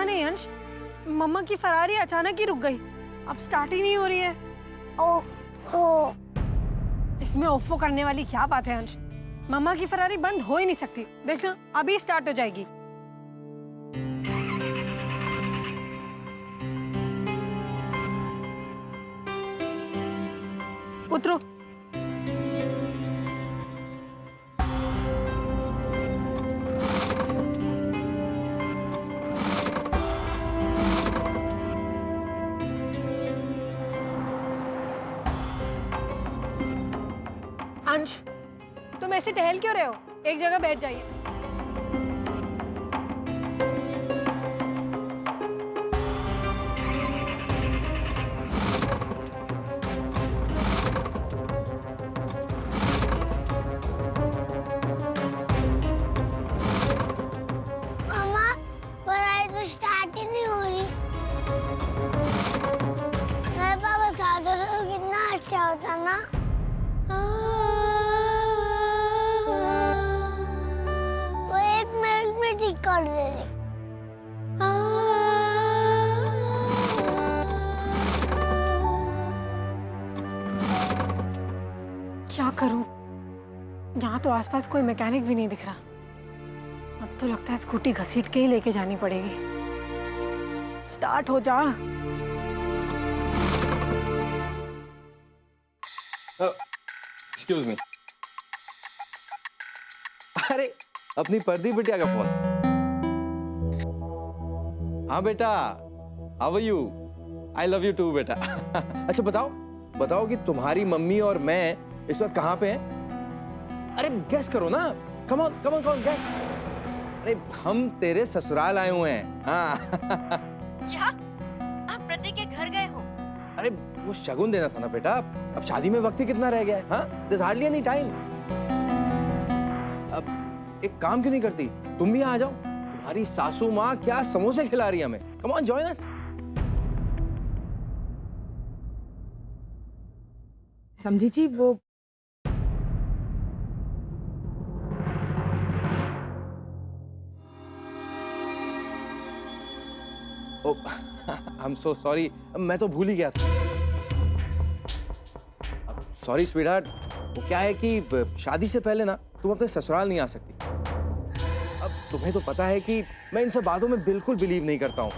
नहीं अंश, मम्मा की फरारी अचानक ही रुक गई, अब स्टार्ट ही नहीं हो रही है। ओफो। इसमें ओफो करने वाली क्या बात है अंश, मम्मा की फरारी बंद हो ही नहीं सकती। देखना अभी स्टार्ट हो जाएगी। उतरो। अंश, तुम ऐसे टहल क्यों रहे हो? एक जगह बैठ जाइए। मामा, पढ़ाई तो स्टार्ट ही नहीं हो रही। मेरे पापा साथ होते तो कितना अच्छा होता ना। वो 1 मिनट में ठीक कर देते। क्या करूं? यहाँ तो आसपास कोई मैकेनिक भी नहीं दिख रहा। अब तो लगता है स्कूटी घसीट के ही लेके जानी पड़ेगी। स्टार्ट हो जा। Excuse me. अरे अपनी प्रदीप बिटिया का फोन। हाँ बेटा, how are you? I love you too बेटा। अच्छा बताओ बताओ कि तुम्हारी मम्मी और मैं इस वक्त कहाँ पे हैं? अरे गैस करो ना, come on come on come on gas. अरे हम तेरे ससुराल आए हुए हैं। हाँ। क्या? आप प्रतीक के घर गए हो? अरे वो शगुन देना था ना बेटा, अब शादी में वक्त ही कितना रह गया है? हाँ, there's hardly any time। अब एक काम क्यों नहीं करती, तुम भी आ जाओ। तुम्हारी सासू माँ क्या समोसे खिला रही है हमें। Come on, join us। समझी जी, वो I'm so sorry, मैं तो भूल ही गया था। सॉरी स्वीटहार्ट, वो क्या है कि शादी से पहले ना तुम अपने ससुराल नहीं आ सकती। अब तुम्हें तो पता है कि मैं इन सब बातों में बिल्कुल बिलीव नहीं करता हूँ,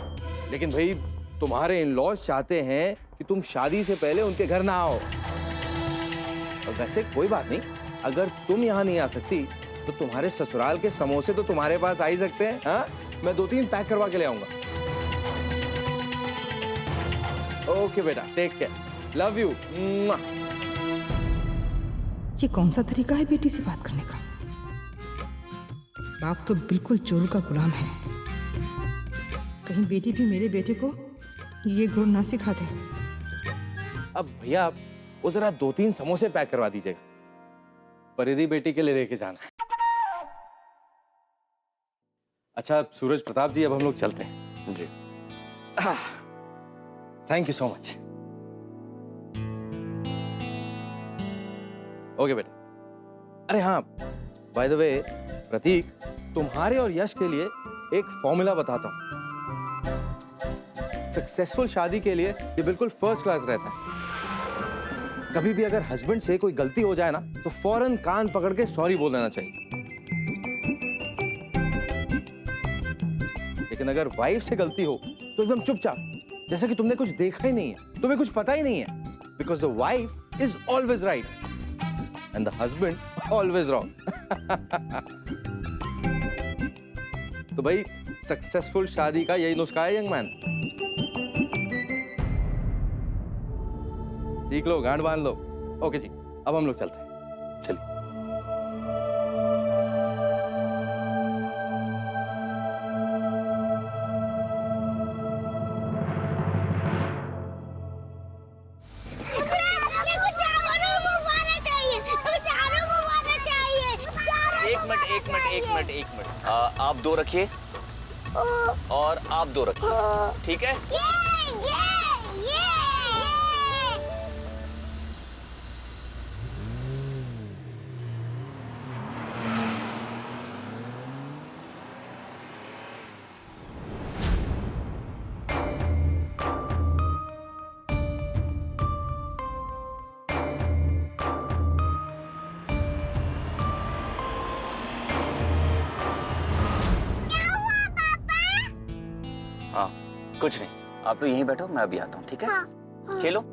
लेकिन भाई तुम्हारे इन-लॉज चाहते हैं कि तुम शादी से पहले उनके घर ना आओ। और वैसे कोई बात नहीं, अगर तुम यहाँ नहीं आ सकती तो तुम्हारे ससुराल के समोसे तो तुम्हारे पास आ ही सकते हैं। हाँ, मैं 2-3 पैक करवा के ले आऊंगा। ओके बेटा, टेक केयर, लव यू। ये कौन सा तरीका है बेटी से बात करने का? बाप तो बिल्कुल चोरू का गुलाम है। कहीं बेटी भी मेरे बेटे को ये गुण ना सिखा दे। अब भैया वो जरा 2-3 समोसे पैक करवा दीजिएगा, परिधि बेटी के लिए लेके जाना है। अच्छा सूरज प्रताप जी, अब हम लोग चलते हैं। जी thank you so much. Okay बेटा। अरे हाँ, बाय द वे प्रतीक, तुम्हारे और यश के लिए एक फॉर्मूला बताता हूं। सक्सेसफुल शादी के लिए ये बिल्कुल फर्स्ट क्लास रहता है। कभी भी अगर हस्बैंड से कोई गलती हो जाए ना तो फौरन कान पकड़ के सॉरी बोल देना चाहिए। लेकिन अगर वाइफ से गलती हो तो एकदम चुपचाप, जैसे कि तुमने कुछ देखा ही नहीं है, तुम्हें कुछ पता ही नहीं है। Because the wife is always right and the husband always wrong. तो भाई सक्सेसफुल शादी का यही नुस्खा है यंग मैन। सीख लो, गांड बांध लो। ओके जी, अब हम लोग चलते हैं। चलिए। एक मिनट आप 2 रखिए और आप 2 रखिए, ठीक है? कुछ नहीं, आप लोग यहीं बैठो, मैं अभी आता हूँ, ठीक है? हाँ। खेलो।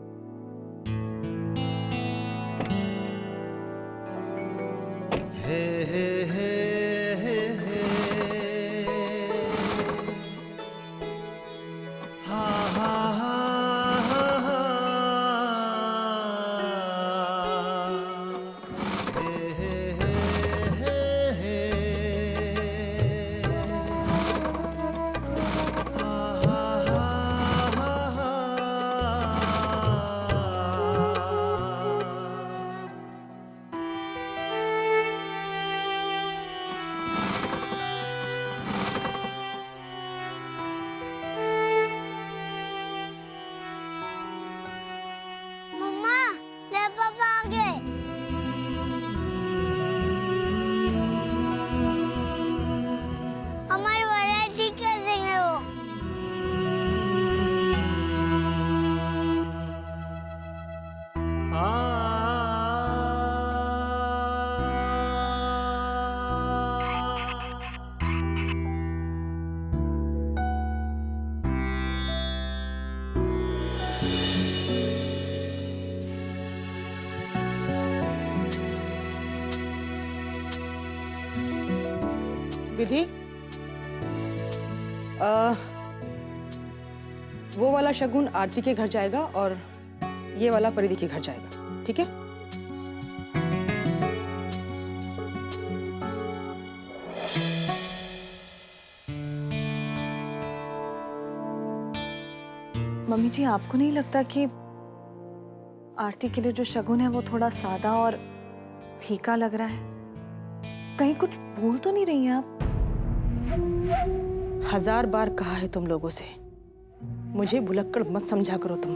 मम्मा, ले पापा आ गए। हमारी वैरायटी कर देंगे वो। विधि, वो वाला शगुन आरती के घर जाएगा और ये वाला परिधि के घर जाएगा, ठीक है? मम्मी जी, आपको नहीं लगता कि आरती के लिए जो शगुन है वो थोड़ा सादा और फीका लग रहा है? कहीं कुछ भूल तो नहीं रही हैं आप? 1000 बार कहा है तुम लोगों से, मुझे भुलक्कड़ मत समझा करो तुम।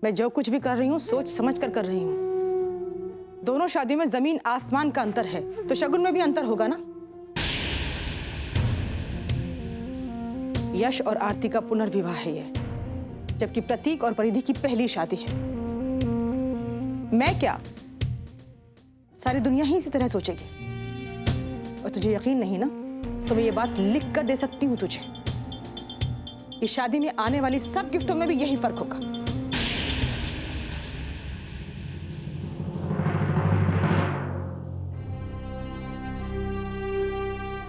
मैं जो कुछ भी कर रही हूँ सोच समझ कर रही हूँ। दोनों शादियों में जमीन आसमान का अंतर है, तो शगुन में भी अंतर होगा ना। यश और आरती का पुनर्विवाह है ये, जबकि प्रतीक और परिधि की पहली शादी है। मैं क्या, सारी दुनिया ही इसी तरह सोचेगी। और तुझे यकीन नहीं ना, तो मैं ये बात लिख कर दे सकती हूँ तुझे कि शादी में आने वाली सब गिफ्टों में भी यही फर्क होगा।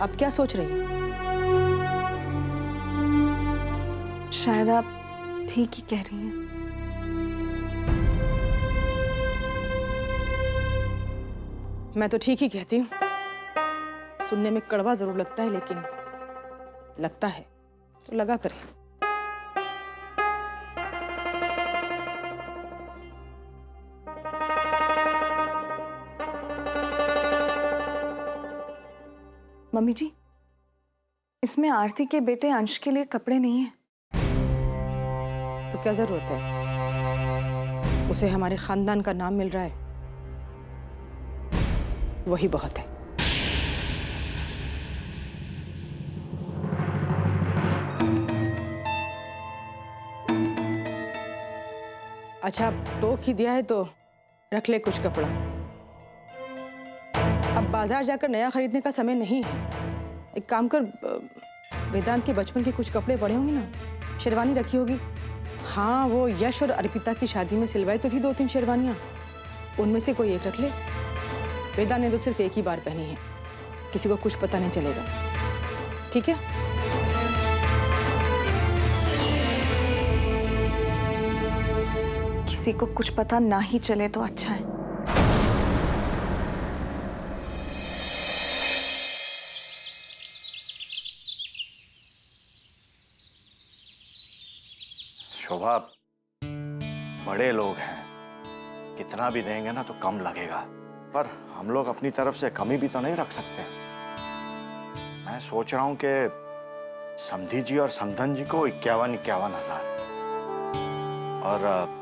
अब क्या सोच रही हो? शायद आप ठीक ही कह रही हैं। मैं तो ठीक ही कहती हूँ। सुनने में कड़वा जरूर लगता है, लेकिन लगता है तो लगा करे। मम्मी जी, इसमें आरती के बेटे अंश के लिए कपड़े नहीं हैं। तो क्या जरूरत है? उसे हमारे खानदान का नाम मिल रहा है, वही बहुत है। अच्छा, टोक ही दिया है तो रख ले कुछ कपड़ा। अब बाजार जाकर नया खरीदने का समय नहीं है। एक काम कर, वेदांत के बचपन के कुछ कपड़े पड़े होंगे ना, शेरवानी रखी होगी। हाँ, वो यश और अर्पिता की शादी में सिलवाई तो थी 2-3 शेरवानियां, उनमें से कोई एक रख ले। वेदांत ने तो सिर्फ एक ही बार पहनी है, किसी को कुछ पता नहीं चलेगा, ठीक है? किसी को कुछ पता ना ही चले तो अच्छा है। शोभा, बड़े लोग हैं, कितना भी देंगे ना तो कम लगेगा, पर हम लोग अपनी तरफ से कमी भी तो नहीं रख सकते। मैं सोच रहा हूं कि समधी जी और समधन जी को 51-51 हजार और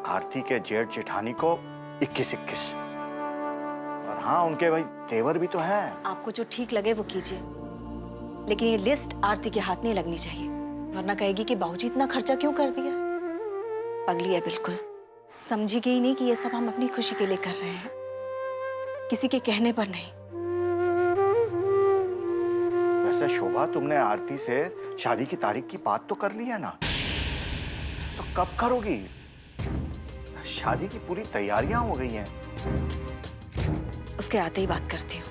आरती के जेठ जेठानी को 21-21। और हाँ, उनके भाई तेवर भी तो हैं। आपको जो ठीक लगे वो कीजिए, लेकिन ये लिस्ट आरती के हाथ नहीं लगनी चाहिए, वरना कहेगी कि बाबूजी इतना खर्चा क्यों कर दिया। पगली है बिल्कुल, समझी गई नहीं कि ये सब हम अपनी खुशी के लिए कर रहे हैं, किसी के कहने पर नहीं। वैसे शोभा, तुमने आरती से शादी की तारीख की बात तो कर ली है ना? तो कब करोगी? शादी की पूरी तैयारियां हो गई हैं। उसके आते ही बात करती हूँ।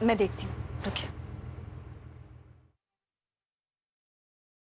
मैं देखती हूँ, रुकिए।